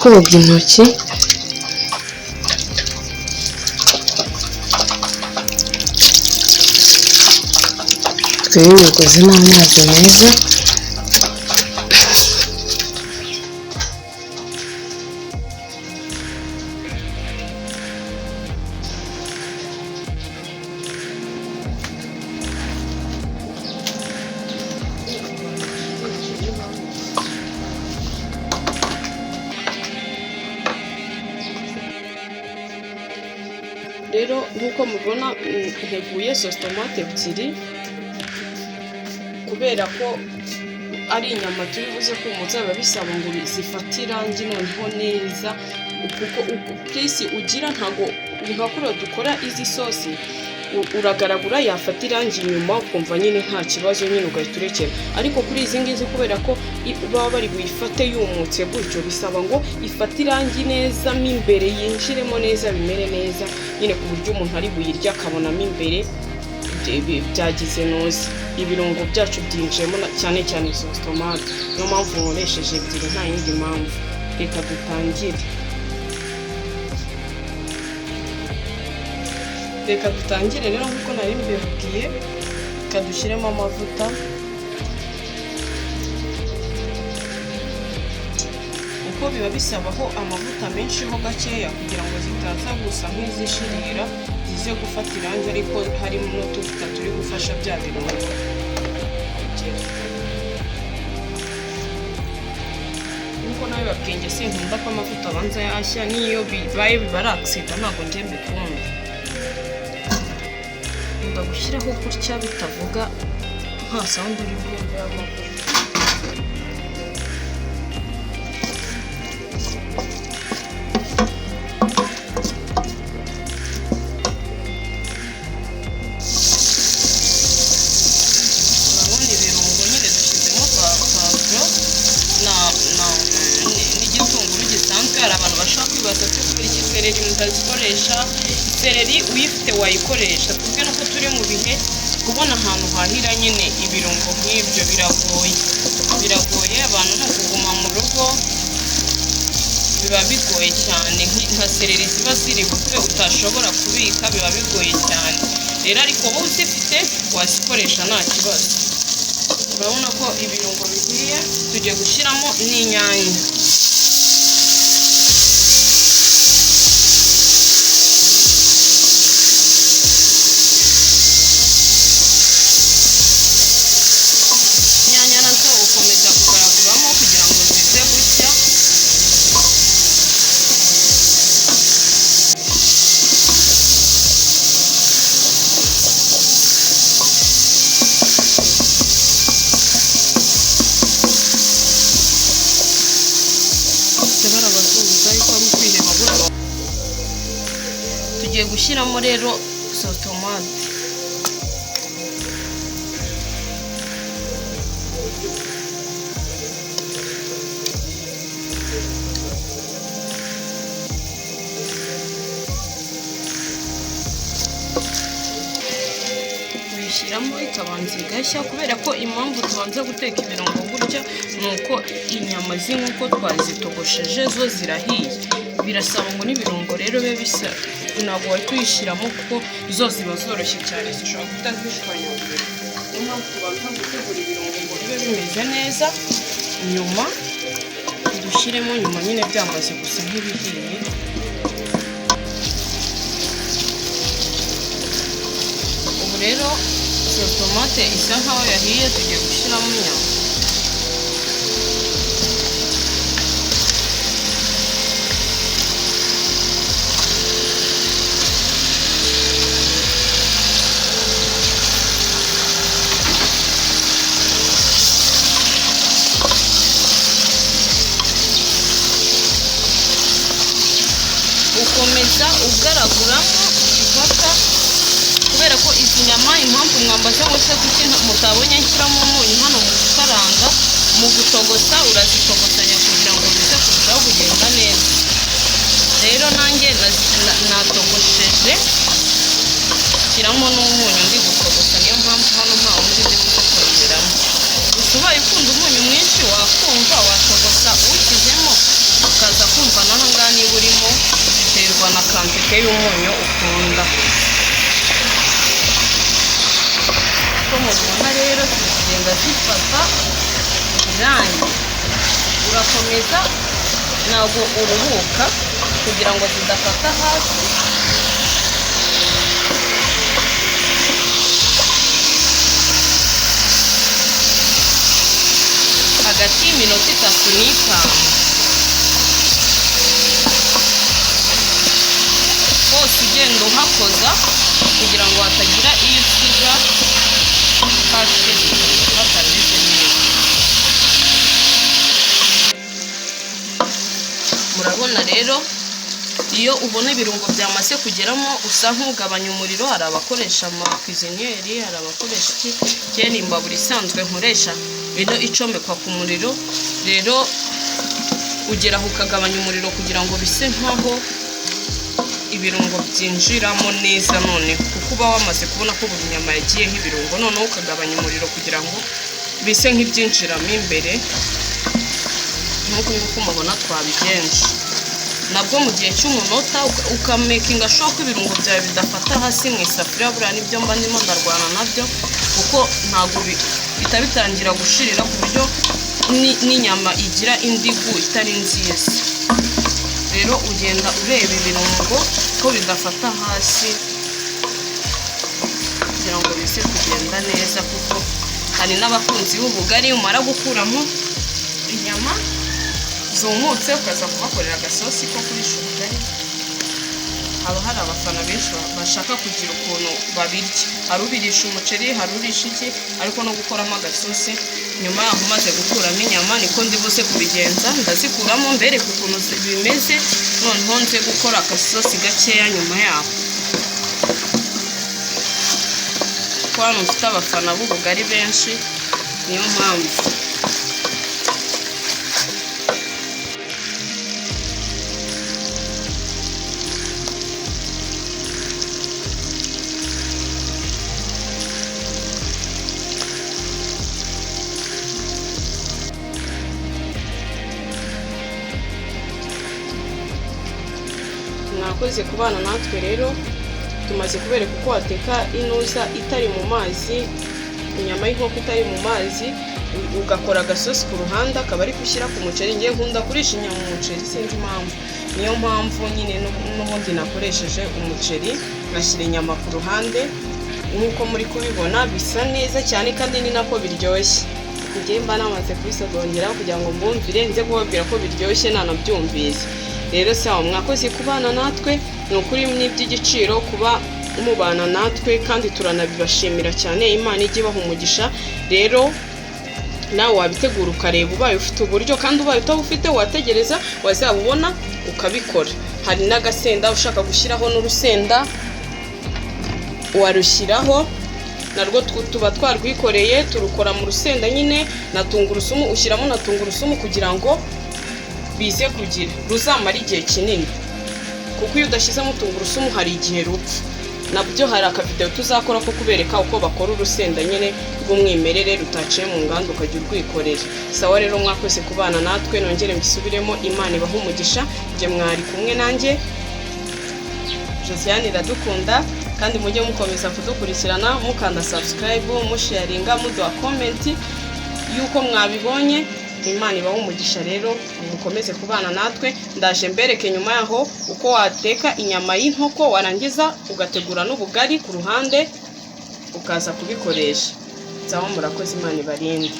koga intoki twiyogoze n'amazi meza. rero nk'uko mubibona nteguye sositomate ebyiri kubera ko ari inyama turi buze kumutsa biba bisaba ngo zifate irangi noneho neza, kuko purisi ugira ntago nka kuriya dukora izi sosi uragaragura yafata irangi inyuma ukumva nyine nta kibazo nyine ugahita urekera, ariko kuri izi ngizi kubera ko baba bari buyifate yumutse gutyo bisaba ngo ifate irangi neza mo imbere yinjiremo neza bimere neza nyine ku buryo umuntu ari buyirya akabonamo imbere byagize noze ibirungo byacu byinjiyemo cyane cyane sositomate, niyo mpamvu nkoresheje ebyiri nta yindi mpamvu. Reka dutangire rero nk'uko nari mbibabwiye, reka dushyiremo amavuta kuko biba bisabaho amavuta menshi ho gakeya kugira ngo zitaza gusa nk'izishirira zize gufata irangi, ariko harimo n'utuvuta turi gufasha bya birungo. Nkuko nawe babwenge sinkunda ko amavuta abanza yashya, n'iyo bibaye bibara agisida ntabwo njye mbikunda. Nkunda gushyiraho gutya bitavuga nta sound uri bwumve y'amavuta. Hari abantu bashaka kwibaza ko kubera iki sereri mutazikoresha, sereri uyifite wayikoresha, twebwe nuko turi mu bihe kubona ahantu hahira nyine ibirungo nk'ibyo biragoye abantu no kuguma mu rugo biba bigoye cyane, nka sereri ziba ziri butwe utashobora kubika biba bigoye cyane rero, ariko wowe uzifite wazikoresha nta kibazo. Urabona ko ibirungo bigiye tugiye gushyiramo n'inyanya. Tugiye gushyiramo rero sositomate. Tuyishyiramo ikabanza igashya, kubera ko impamvu tubanza guteka ibirungo gutya ni uko inyama z'inkoko twazitogosheje zo zirahiye, birasaba ngo n'ibirungo rero bibe bisa, ntabwo wahita uyishyiramo kuko zo ziba zoroshye cyane zishobora guhita zishwanyagurika. Niyo mpamvu tubanza gutegura ibirungo ngo bibe bimeze neza, nyuma dushyiremo nyuma nyine byamaze gusa nk'ibihiye. Ubu rero sositomate isa nkaho yahiye, tugiye gushyiramo inyama. Ukomeza ugaraguramo ipaka, kubera ko izi nyama impamvu mwambaza ngo se kuki mutabonye nshyiramo umunyu hano mu gukaranga, mu gutogosa urazitogosanya kugira ngo bize kurushaho kugenda neza. Rero nanjye natogosheje shyiramo n'umunyu ndi gutogosa, niyo mpamvu hano nta wundi ndi gutogoseramo. Gusa ubaye ukunda umunyu mwinshi wakumva watogosa ushyizemo ukaza kumva kantite y'umunyu ukunda. Uko mubibona rero zigenda zifata irangi, urakomeza ntabwo uruhuka kugira ngo zidafata hasi. Hagati y'iminota 3 n'itanu hose ugenda uhakoza kugira ngo hatagira iyo usiga hasi hatameze neza. Murabona rero iyo ubona ibirungo byamaze kugeramo usa nk'ugabanya umuriro. Hari abakoresha amakwizinieri, hari abakoresha iki imbabura isanzwe nkoresha rero icomekwa ku muriro. Rero ugeraho ukagabanya umuriro kugira ngo bise nkaho ibirungo byinjiramo neza, none kuko uba wamaze kubona ko buri nyama yagiyeho ibirungo, noneho ukagabanya umuriro kugira ngo bise nk'ibyinjiramo imbere. Nk'uko mubona twabigenje nabwo mu gihe cy'umunota, ukamekinga sure ko ibirungo byawe bidafata hasi mu isafuriya. Buriya nibyo mba ndimo ndarwana nabyo, kuko ntabwo bihita bitangira gushirira ku buryo n'inyama igira indigu itari nziza. Rero ugenda ureba ibirungo ko bidafata hasi kugira ngo bize kugenda neza, kuko hari n'abakunzi b'ubugari umara gukuramo inyama zumutse ukaza kubakorera agasosi ko kurisha ubugari. Haba hari abafana benshi bashaka kugira ukuntu babirya, hari ubirisha umuceri, hari urisha iki, ariko no gukoramo agasosi. Nyuma yaho umaze gukuramo inyama niko ndibuze kubigenza, ndazikuramo mbereke ukuntu bimeze, noneho nze gukora agasosi gakeya nyuma yaho. Kuko hano mfite abafana b'ubugari benshi, niyo mpamvu. Mwakoze kubana natwe rero, tumaze kubereka uko wateka inuza itari mu mazi, inyama y'inkoko itari mu mazi, ugakora agasosi ku ruhande akaba ari gushyira ku muceri. Ngiye nkunda kurisha inyama umuceri, sinzi impamvu, niyo mpamvu nyine n'ubundi nakoresheje umuceri ngashyira inyama ku ruhande. Nk'uko muri kubibona bisa neza cyane kandi ni nako biryoshye. Ngiye mba namaze kubisogongeraho kugira ngo mbumvire, nze kubabwira ko biryoshye nanabyumvise. Rero sawa, mwakoze kubana natwe, ni ukuri n'iby'igiciro kuba mubana natwe kandi turanabibashimira cyane. Imana ijye ibaha umugisha. Rero nawe wabitegura ukareba, ubaye ufite uburyo kandi ubaye utabufite wategereza wazabubona ukabikora. Hari n'agasenda ushaka gushyiraho n'urusenda warushyiraho, narwo tuba twarwikoreye turukora mu rusenda nyine na tungurusumu, ushyiramo na tungurusumu kugira ngo bize kugira ruzamara igihe kinini, kuko iyo udashyizemo tungurusumu hari igihe rupfa. Nabyo hari akavideo tuzakora ko kubereka uko bakora urusenda nyine rw'umwimerere rutaciye mu nganda ukajya urwikorera. Sawa rero, mwakoze kubana natwe, nongere mbisubiremo, Imana ibaha umugisha. Nge mwari kumwe nanjye Josiane Iradukunda, kandi mujye mukomeza kudukurikirana mukanda subscribe, musharinga, muduha comment yuko mwabibonye. Imana ibaha umugisha rero, mukomeze kubana natwe. Ndaje mbereke nyuma yaho uko wateka inyama y'inkoko warangiza ugategura n'ubugari ku ruhande ukaza kubikoresha. Zaho murakoze, Imana ibarinde.